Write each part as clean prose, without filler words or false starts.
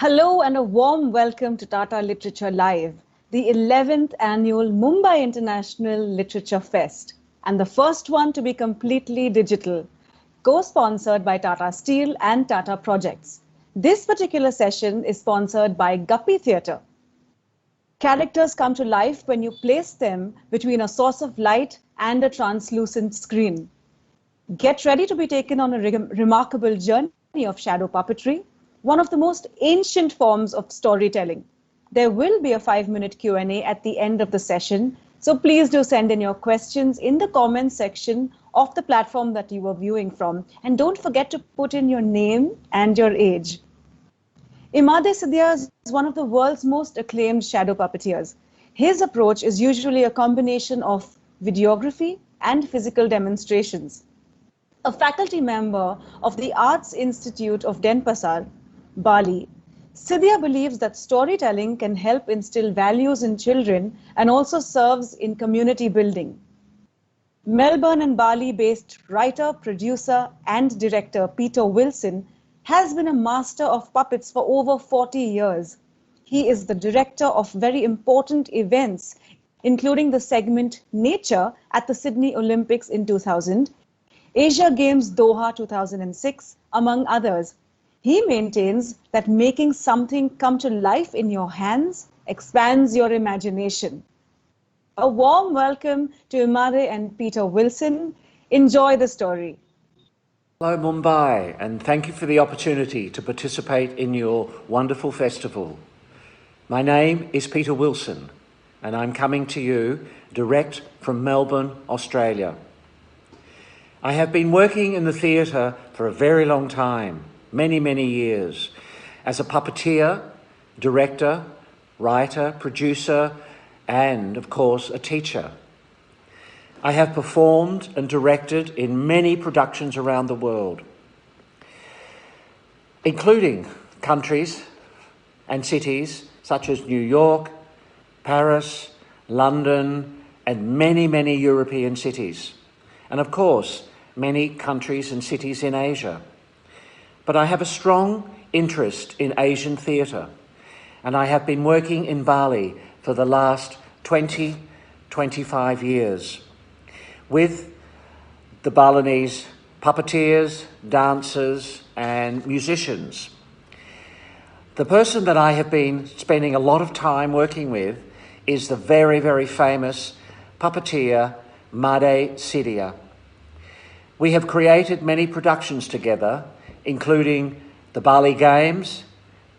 Hello and a warm welcome to Tata Literature Live, the 11th annual Mumbai International Literature Fest, and the first one to be completely digital, co-sponsored by Tata Steel and Tata Projects. This particular session is sponsored by Guppy Theatre. Characters come to life when you place them between a source of light and a translucent screen. Get ready to be taken on a remarkable journey of shadow puppetry, one of the most ancient forms of storytelling. There will be a 5-minute Q&A at the end of the session, so please do send in your questions in the comments section of the platform that you are viewing from, and don't forget to put in your name and your age. Imade Sidia is one of the world's most acclaimed shadow puppeteers. His approach is usually a combination of videography and physical demonstrations. A faculty member of the Arts Institute of Denpasar, Bali, Sidia believes that storytelling can help instill values in children and also serves in community building. Melbourne and Bali-based writer, producer, and director Peter Wilson has been a master of puppets for over 40 years. He is the director of very important events, including the segment Nature at the Sydney Olympics in 2000, Asia Games Doha 2006, among others. He maintains that making something come to life in your hands expands your imagination. A warm welcome to Imade and Peter Wilson. Enjoy the story. Hello Mumbai, and thank you for the opportunity to participate in your wonderful festival. My name is Peter Wilson, and I'm coming to you direct from Melbourne, Australia. I have been working in the theatre for a very long time, many years, as a puppeteer, director, writer, producer, and of course a teacher. I have performed and directed in many productions around the world, including countries and cities such as New York, Paris, London, and many European cities. And of course, many countries and cities in Asia. But I have a strong interest in Asian theatre, and I have been working in Bali for the last 25 years with the Balinese puppeteers, dancers, and musicians. The person that I have been spending a lot of time working with is the very famous puppeteer Made Sidia. We have created many productions together, including the Bali Games,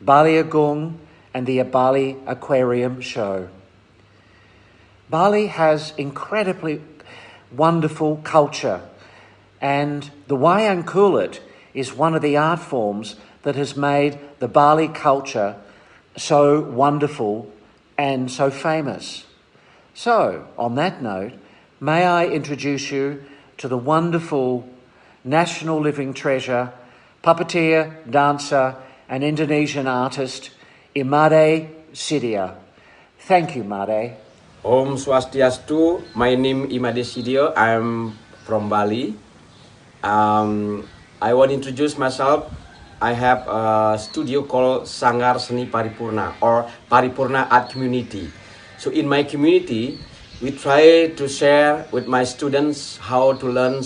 Bali Agung, and the Bali Aquarium Show. Bali has incredibly wonderful culture, and the wayang kulit is one of the art forms that has made the Bali culture so wonderful and so famous. So, on that note, may I introduce you to the wonderful national living treasure, puppeteer, dancer, and Indonesian artist, Imade Sidia. Thank you, Made. Om Swastiastu, my name is Imade Sidia. I'm from Bali. I want to introduce myself. I have a studio called Sanggar Seni Paripurna or Paripurna Art Community. So in my community, we try to share with my students how to learn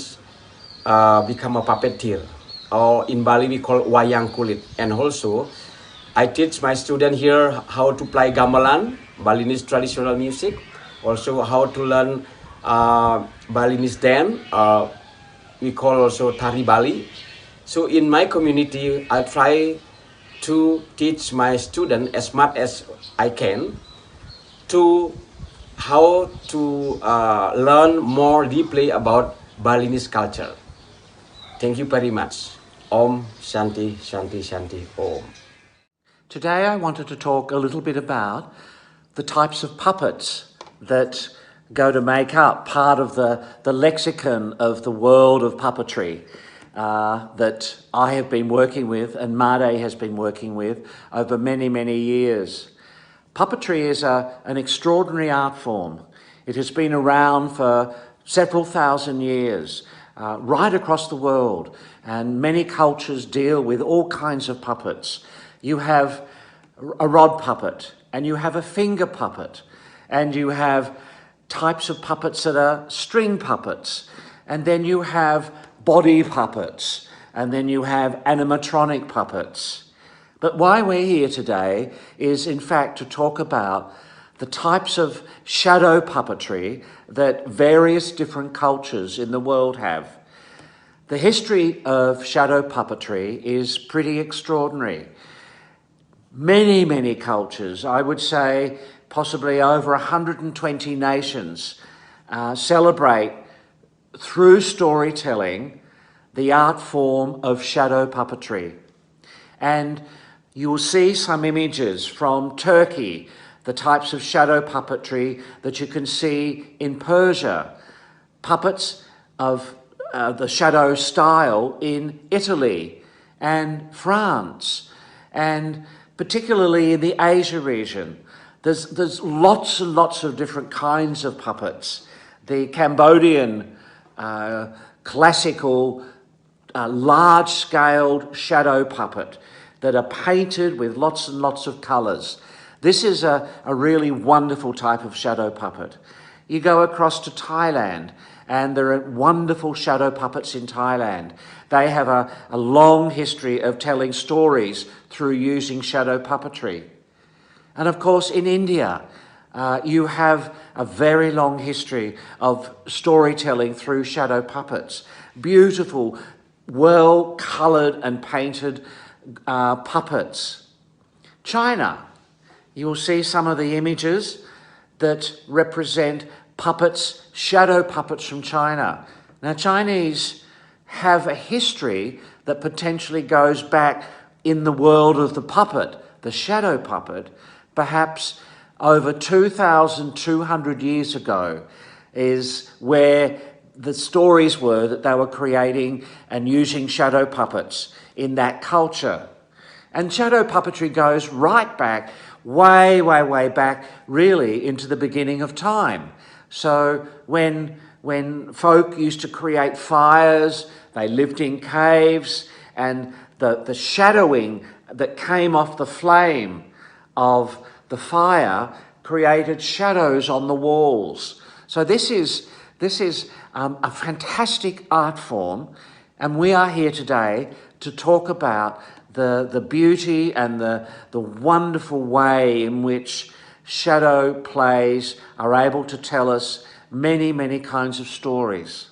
become a puppeteer, or in Bali we call wayang kulit. And also, I teach my student here how to play gamelan, Balinese traditional music. Also, how to learn Balinese dance. We call also tari Bali. So in my community, I try to teach my student as much as I can to how to learn more deeply about Balinese culture. Thank you very much. Om Shanti Shanti Shanti Om. Today I wanted to talk a little bit about the types of puppets that go to make up part of the lexicon of the world of puppetry that I have been working with and Made has been working with over many years. Puppetry is an extraordinary art form. It has been around for several thousand years, right across the world, and many cultures deal with all kinds of puppets. You have a rod puppet, and you have a finger puppet, and you have types of puppets that are string puppets, and then you have body puppets, and then you have animatronic puppets. But why we're here today is, in fact, to talk about the types of shadow puppetry that various different cultures in the world have. The history of shadow puppetry is pretty extraordinary. Many, many cultures, I would say possibly over 120 nations, celebrate through storytelling the art form of shadow puppetry. And you will see some images from Turkey, the types of shadow puppetry that you can see in Persia, puppets of the shadow style in Italy and France, and particularly in the Asia region. There's lots and lots of different kinds of puppets. The Cambodian classical large-scaled shadow puppet that are painted with lots and lots of colours. This is a really wonderful type of shadow puppet. You go across to Thailand, and there are wonderful shadow puppets in Thailand. They have a long history of telling stories through using shadow puppetry. And of course, in India, you have a very long history of storytelling through shadow puppets. Beautiful, well-coloured and painted puppets. China, you will see some of the images that represent puppets, shadow puppets from China. Now, Chinese have a history that potentially goes back in the world of the puppet, the shadow puppet, perhaps over 2,200 years ago is where the stories were that they were creating and using shadow puppets in that culture. And shadow puppetry goes right back, way, way, way back, really into the beginning of time. So when folk used to create fires, they lived in caves, and the shadowing that came off the flame of the fire created shadows on the walls. So this is a fantastic art form, and we are here today to talk about the beauty and the wonderful way in which shadow plays are able to tell us many, many kinds of stories.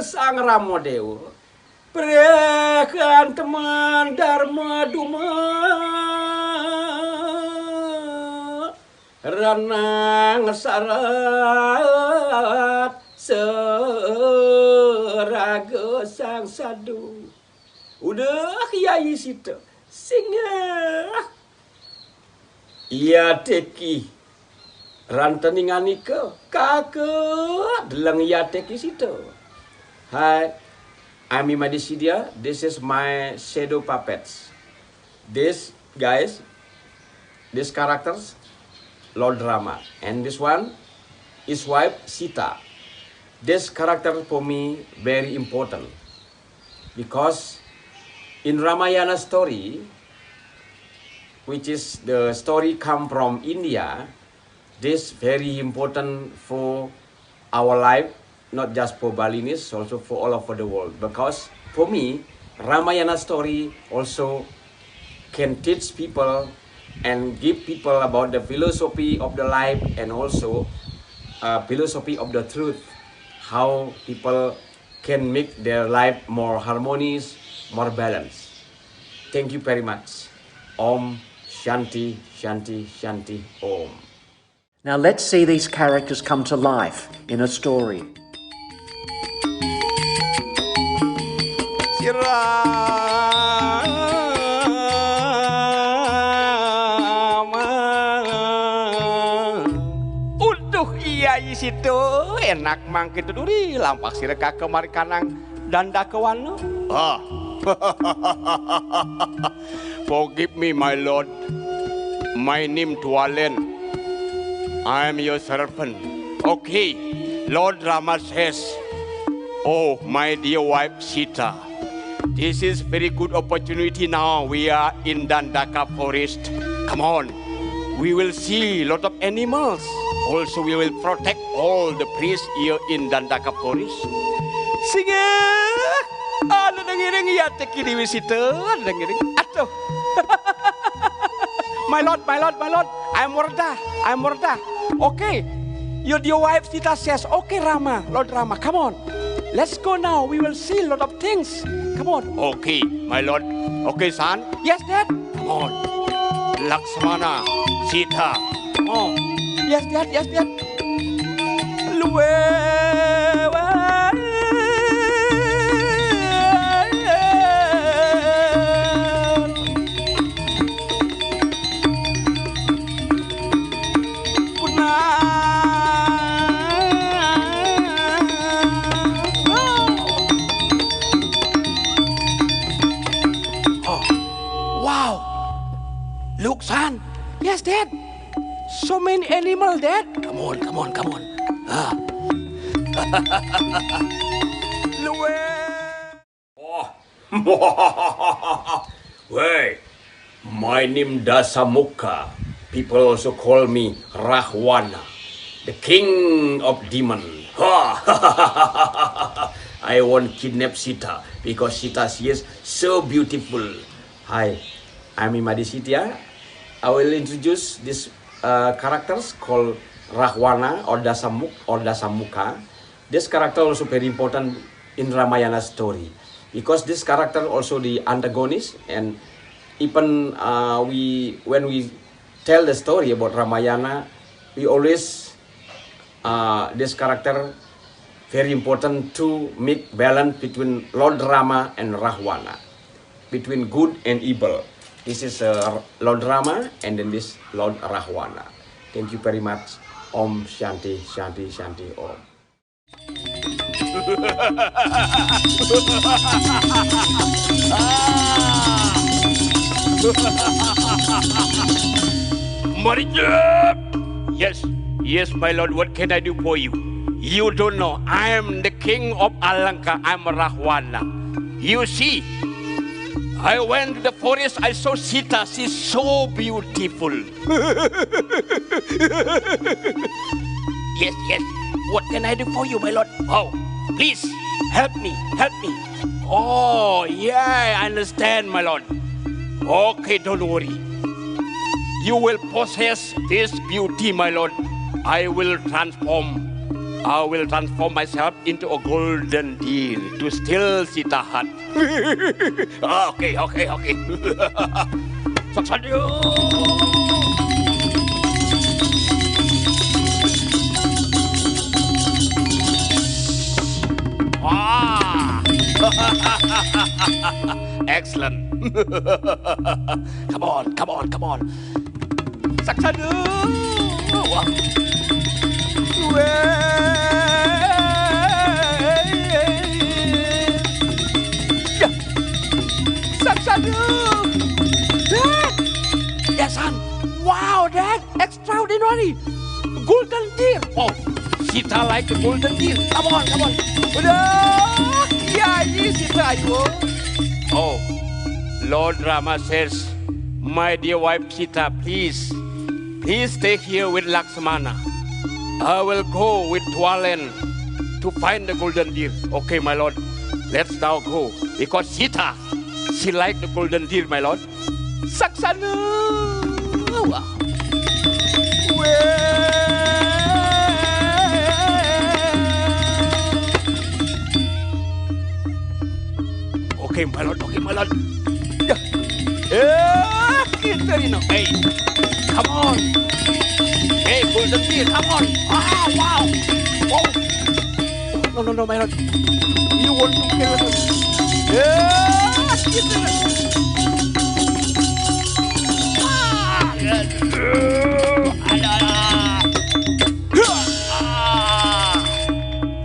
Sang Ramadeo, Prekan teman Dharma Duma, Ranang Sarat Seraga Sang Sadu. Udah Yai Sita, singa. Ia teki rantaningan ika kakak delang ia teki Sita. Hi, I'm Sidia. This is my shadow puppets. This guys, these characters, Lord Rama, and this one is wife Sita. This character for me very important because in Ramayana story, which is the story come from India, this very important for our life not just for Balinese, also for all over the world. Because for me, Ramayana story also can teach people and give people about the philosophy of the life and also philosophy of the truth, how people can make their life more harmonious, more balanced. Thank you very much. Om Shanti Shanti Shanti Om. Now let's see these characters come to life in a story. Uduh iya situ enak mangkit duri lampak sireka kemari kanang danda kewana. Ah. Forgive me, my lord. My name Tualen. I am your servant. Okay, Lord Rama says, oh, my dear wife Sita, this is very good opportunity now. We are in Dandaka forest. Come on, we will see a lot of animals. Also, we will protect all the priests here in Dandaka forest. Sige, ano nangiring iya teki di Sita? Ano nangiring? Atuh. My lord, I'm Murda. Okay, your dear wife Sita says, okay Rama, Lord Rama, come on. Let's go now, we will see a lot of things. Come on. Okay, my lord. Okay, son. Yes, dad. Come on. Lakshmana, Sita. Oh, yes, dad. Look, son. Yes, Dad. So many animals, Dad. Come on. Ah. Wait, my name Dasamuka. People also call me Rahwana, the king of demon. I want kidnap Sita because Sita she is so beautiful. Hi, I'm Imadi Sidia. I will introduce these characters called Rahwana or Dasamuka. This character also very important in Ramayana story because this character also the antagonist, and even when we tell the story about Ramayana, we always this character very important to make balance between Lord Rama and Rahwana, between good and evil. This is Lord Rama and then this Lord Rahwana. Thank you very much. Om Shanti Shanti Shanti Om. Marijab! Yes, my lord. What can I do for you? You don't know. I am the king of Alanka. I'm Rahwana. You see, I went to the forest. I saw Sita. She's so beautiful. Yes. What can I do for you, my lord? Oh, please help me. Oh, yeah, I understand, my lord. Okay, don't worry. You will possess this beauty, my lord. I will transform myself into a golden deer to steal Sita heart. Okay. Saksadu. Excellent. Come on. Saksadu. Saksadu. Dad. Yes, son. Wow, Dad. Extraordinary. Golden deer. Oh, Sita like the golden deer. Come on. Yeah, Sita. Oh, Lord Rama says, my dear wife Sita, please stay here with Lakshmana. I will go with Tualen to find the golden deer. Okay, my lord. Let's now go. Because Sita, she liked the golden deer, my lord. Saksana! Okay, my lord. Okay, my lord. Hey, come on. Hey, golden deer, come on. Ah, wow. Wow. No, my lord. You want to kill us?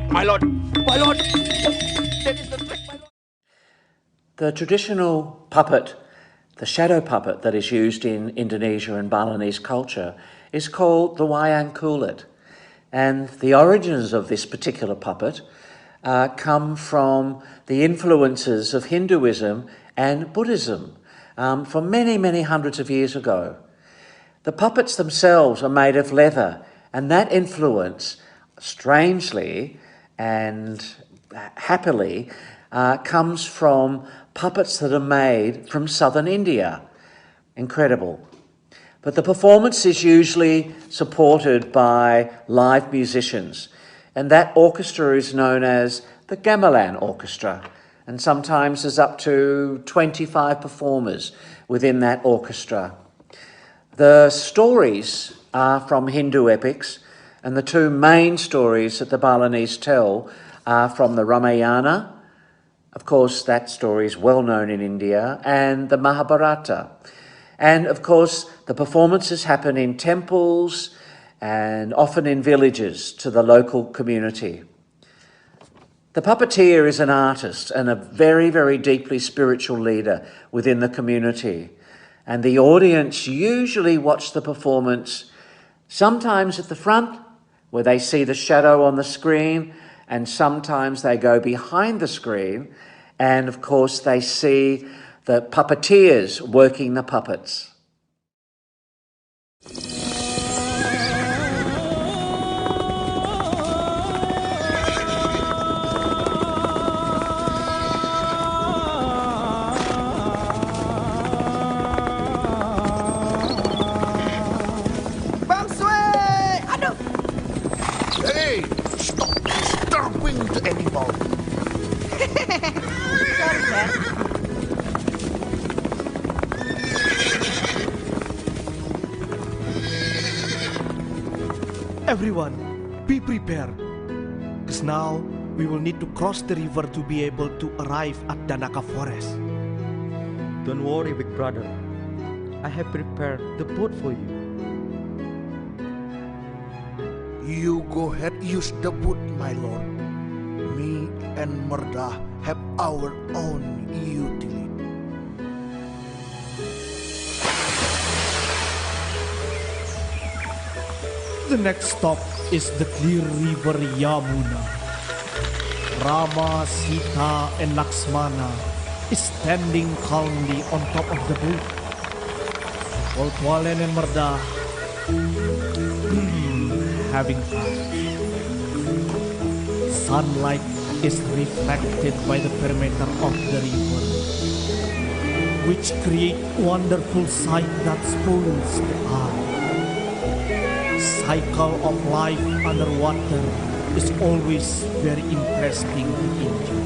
My lord, my lord. That is the trick, my lord. The traditional puppet, the shadow puppet that is used in Indonesia and Balinese culture, is called the wayang kulit. And the origins of this particular puppet come from the influences of Hinduism and Buddhism from many, many hundreds of years ago. The puppets themselves are made of leather, and that influence, strangely and happily, comes from puppets that are made from southern India. Incredible. But the performance is usually supported by live musicians, and that orchestra is known as the gamelan orchestra, and sometimes there's up to 25 performers within that orchestra. The stories are from Hindu epics, and the two main stories that the Balinese tell are from the Ramayana. Of course, that story is well known in India, and the Mahabharata. And of course, the performances happen in temples and often in villages to the local community. The puppeteer is an artist and a very, very deeply spiritual leader within the community. And the audience usually watch the performance sometimes at the front, where they see the shadow on the screen, and sometimes they go behind the screen, and of course they see the puppeteers working the puppets. Hey, stop disturbing the animal. Sorry, Dad. Everyone, be prepared. Because now we will need to cross the river to be able to arrive at Danaka Forest. Don't worry, big brother. I have prepared the boat for you. You go ahead, use the boat, my lord. Me and Merda have our own utility. The next stop is the clear river Yamuna. Rama, Sita, and Laksmana is standing calmly on top of the boat. While Tualen and Merda having fun. Sunlight is reflected by the perimeter of the river, which create wonderful sight that spoils the eye. Cycle of life underwater is always very interesting to enjoy.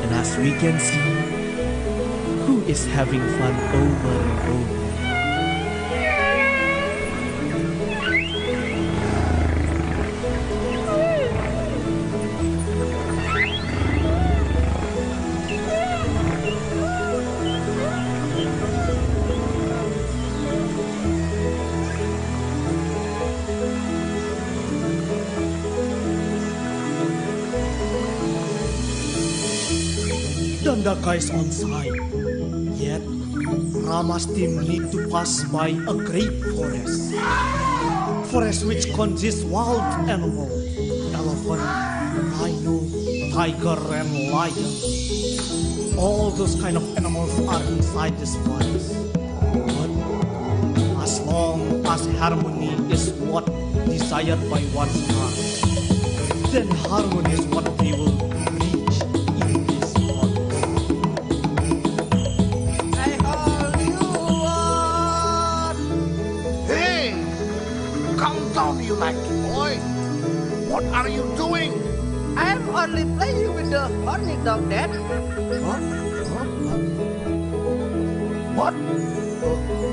And as we can see, who is having fun over and over? Dandaka is on site, yet Rama's team need to pass by a great forest. Forest which consists wild animals. elephant, rhino, tiger, and lion. All those kind of animals are inside this place. But as long as harmony is what desired by one's heart, then harmony is what we will reach in this world. I hold you on. Hey, calm down, you lucky boy. What are you doing? I'm only playing with the horny dog, Dad. What?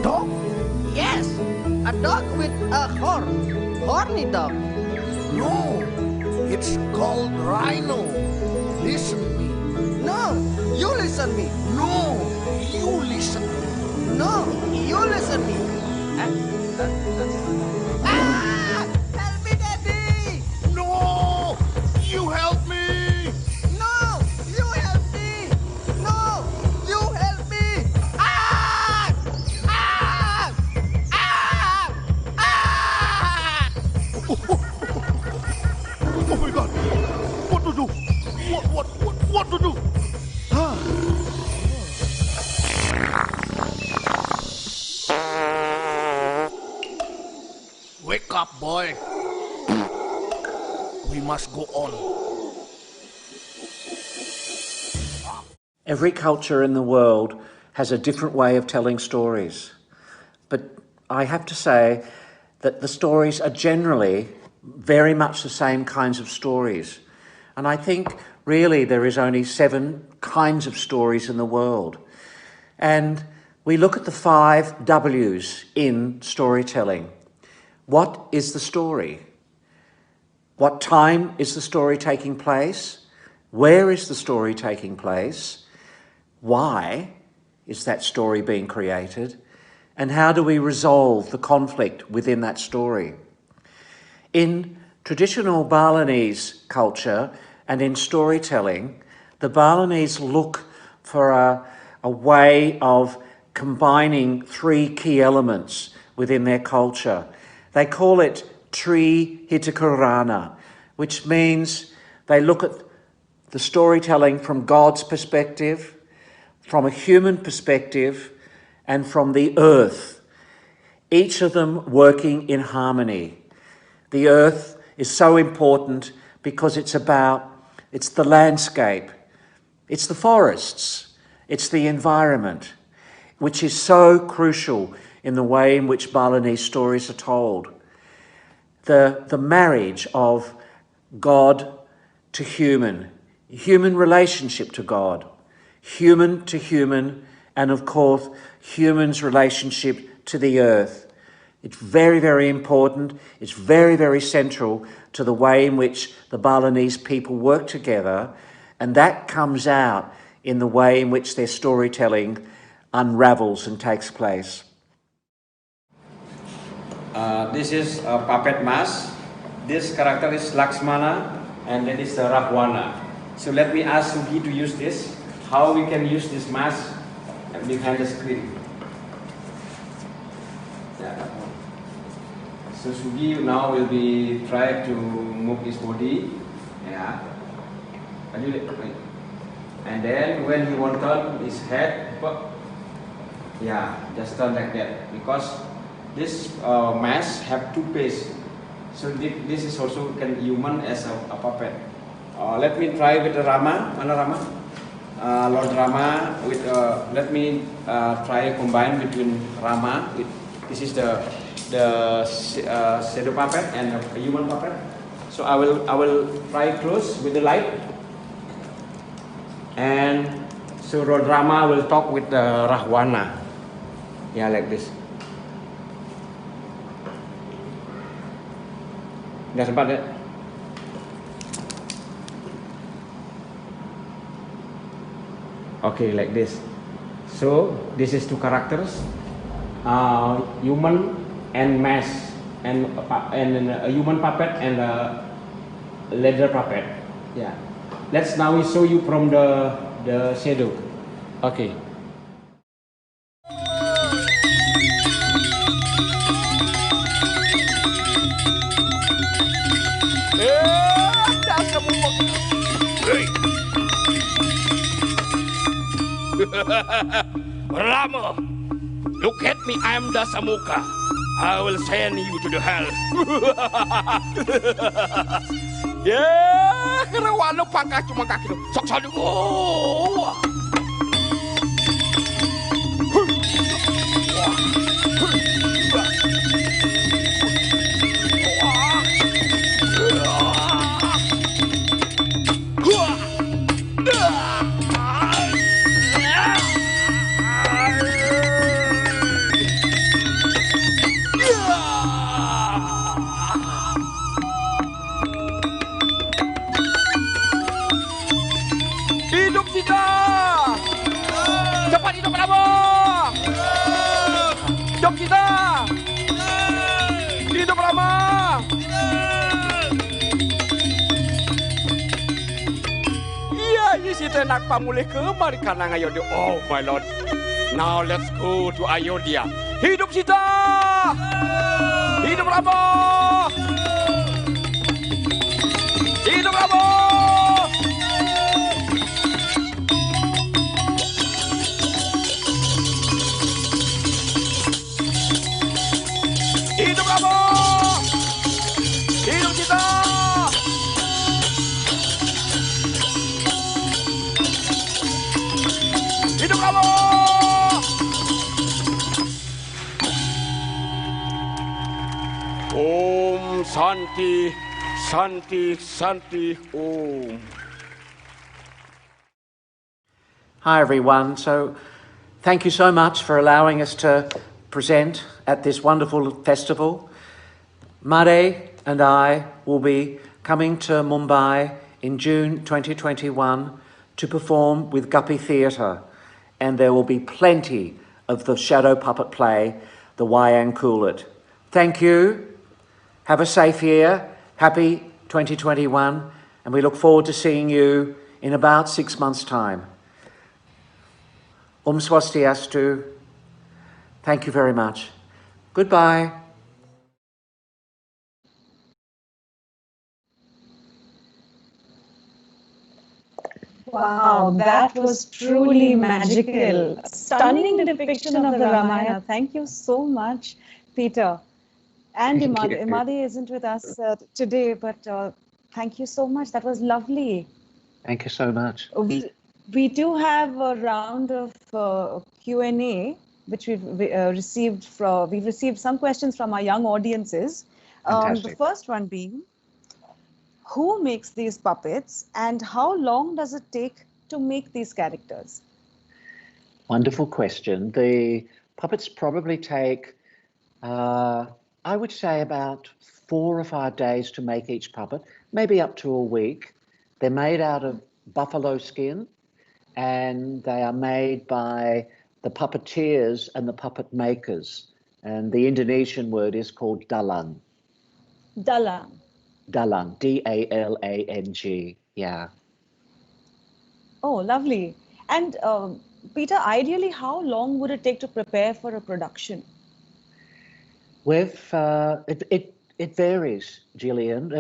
Dog? Yes, a dog with a horn. Horny dog. No, it's called rhino. Listen me. No, you listen me. No, you listen me. No, you listen me. Ah! Help me, Daddy! No, you help me. No, you help me! No, you help me! Ah! Ah! Ah! Ah! Oh my God! What to do? What to do? Wake up, boy. We must go on. Every culture in the world has a different way of telling stories. But I have to say that the stories are generally very much the same kinds of stories. And I think really there is only 7 kinds of stories in the world. And we look at the 5 W's in storytelling. What is the story? What time is the story taking place? Where is the story taking place? Why is that story being created? And how do we resolve the conflict within that story? In traditional Balinese culture and in storytelling, the Balinese look for a way of combining 3 key elements within their culture. They call it Tri Hitakarana, which means they look at the storytelling from God's perspective, from a human perspective, and from the earth, each of them working in harmony. The earth is so important because it's the landscape, it's the forests, it's the environment, which is so crucial in the way in which Balinese stories are told. The marriage of God to human relationship to God, human to human, and of course, human's relationship to the earth. It's very, very important. It's very, very central to the way in which the Balinese people work together, and that comes out in the way in which their storytelling unravels and takes place. This is a puppet mask. This character is Lakshmana, and that is the Ramayana. So let me ask Sugi to use this. How we can use this mask behind the screen. Yeah. So Sugi now will be try to move his body. Yeah. And then when he want to turn his head, yeah, just turn like that, because this mask have 2 faces. So this is also can human as a puppet. Let me try with the Rama. Mana Rama? Lord Rama with let me try combine between Rama with this is the shadow puppet and a human puppet. So I will try close with the light, and so Lord Rama will talk with the Rahwana. Yeah, like this. Dah sempat ya? Okay, like this. So this is 2 characters, human and mask, and a human puppet and a leather puppet. Yeah. Let's now we show you from the shadow. Okay. Rama, look at me, I'm Dasamuka. I will send you to the hell. Ya, kerawan lu pangkah cuma kaki lu. Sok sok dulu. Hidup kita! Cepat hidup Rama! Hidup kita! Hidup Rama! Iya, ini si tenak pamulih kemari karena Ayodhya. Oh my lord. Now let's go to Ayodhya. Hidup Sita! Hidup Rama! Hidup Rama! Hidup Rama! Hidup kita! Hidup Rama! Om Santi, Santi, Santi, Om. Hi everyone. So thank you so much for allowing us to present at this wonderful festival. Mare and I will be coming to Mumbai in June 2021 to perform with Guppy Theatre, and there will be plenty of the shadow puppet play, the Wayang Kulit. Thank you. Have a safe year. Happy 2021, and we look forward to seeing you in about 6 months' time. Swastiastu. Thank you very much. Goodbye. Wow, that was truly magical. Stunning depiction of the Ramayana. Thank you so much, Peter. And Thank you. Imadi isn't with us today, but thank you so much. That was lovely. Thank you so much. We do have a round of Q&A, which we've received some questions from our young audiences. The first one being, who makes these puppets and how long does it take to make these characters? Wonderful question. The puppets probably take, I would say, about 4 or 5 days to make each puppet, maybe up to a week. They're made out of buffalo skin, and they are made by the puppeteers and the puppet makers. And the Indonesian word is called dalang. Dalang. Dalang, D-A-L-A-N-G, yeah. Oh, lovely. And Peter, ideally, how long would it take to prepare for a production? It varies, Gillian.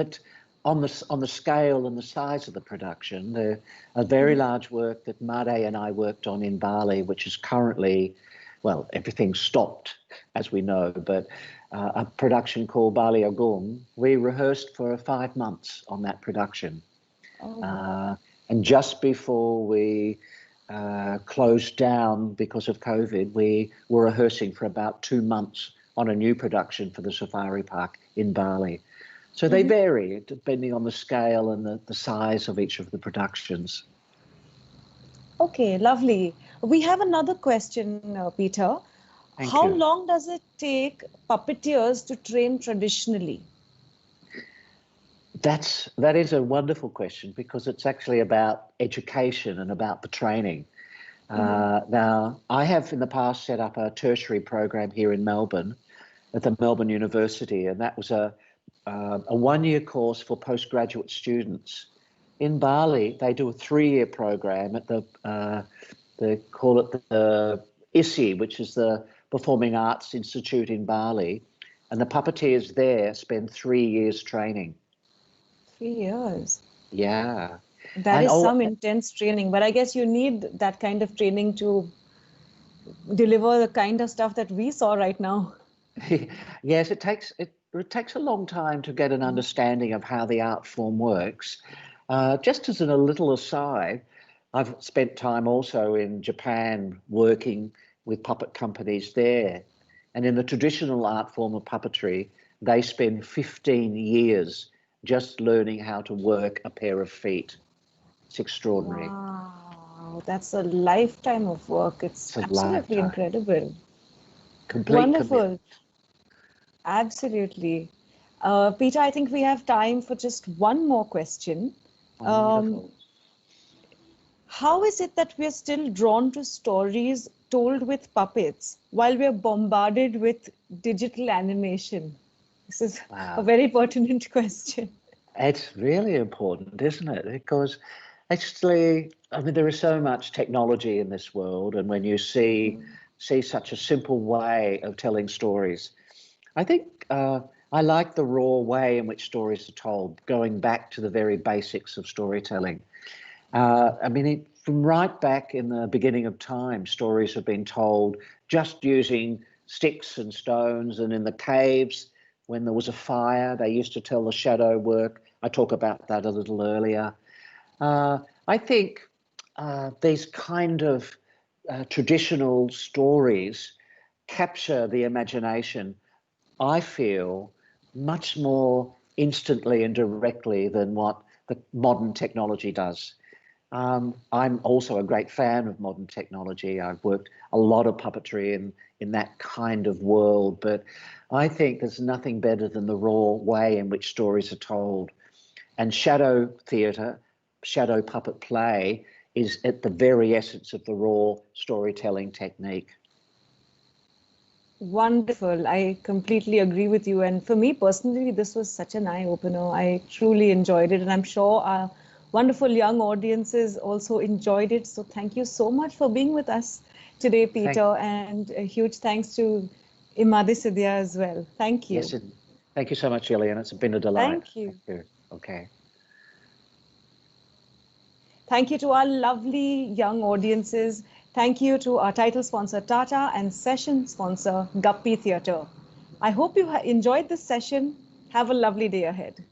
On the scale and the size of the production, a very large work that Made and I worked on in Bali, which is currently, well, everything's stopped, as we know, but a production called Bali Agung, we rehearsed for 5 months on that production. Oh. And just before we closed down because of COVID, we were rehearsing for about 2 months on a new production for the Safari Park in Bali. So they vary depending on the scale and the size of each of the productions. Okay, lovely. We have another question, Peter. How long does it take puppeteers to train traditionally? That is a wonderful question, because it's actually about education and about the training. Now, I have in the past set up a tertiary program here in Melbourne at the Melbourne University, and that was a 1-year course for postgraduate students. In Bali, they do a 3-year program at they call it the ISI, which is the Performing Arts Institute in Bali, and the puppeteers there spend 3 years training. 3 years. Yeah. That is some intense training, but I guess you need that kind of training to deliver the kind of stuff that we saw right now. Yes, it takes a long time to get an understanding of how the art form works. Just as a little aside, I've spent time also in Japan working with puppet companies there. And in the traditional art form of puppetry, they spend 15 years just learning how to work a pair of feet. It's extraordinary. Wow, that's a lifetime of work. It's It's a absolutely lifetime. incredible. Complete commitment. Wonderful. Absolutely. Peter, I think we have time for just one more question. Wonderful. How is it that we are still drawn to stories told with puppets while we are bombarded with digital animation? This is a Wow. very pertinent question. It's really important, isn't it? Because actually, I mean, there is so much technology in this world, and when you see such a simple way of telling stories, I think I like the raw way in which stories are told, going back to the very basics of storytelling. I mean, from right back in the beginning of time, stories have been told just using sticks and stones, and in the caves, when there was a fire, they used to tell the shadow work. I talk about that a little earlier. I think these kind of traditional stories capture the imagination, I feel, much more instantly and directly than what the modern technology does. I'm also a great fan of modern technology. I've worked a lot of puppetry in that kind of world, but I think there's nothing better than the raw way in which stories are told. And shadow theatre, shadow puppet play, is at the very essence of the raw storytelling technique. Wonderful. I completely agree with you. And for me personally, this was such an eye-opener. I truly enjoyed it, and I'm sure our wonderful young audiences also enjoyed it. So thank you so much for being with us today, Thank, Peter, and a huge thanks to Imadi Sidia as well. Thank you. yes, thank you so much, Gillian. It's been a delight. Thank you. Thank you. Okay. Thank you to our lovely young audiences. Thank you to our title sponsor Tata and session sponsor Guppy Theatre. I hope you enjoyed this session. Have a lovely day ahead.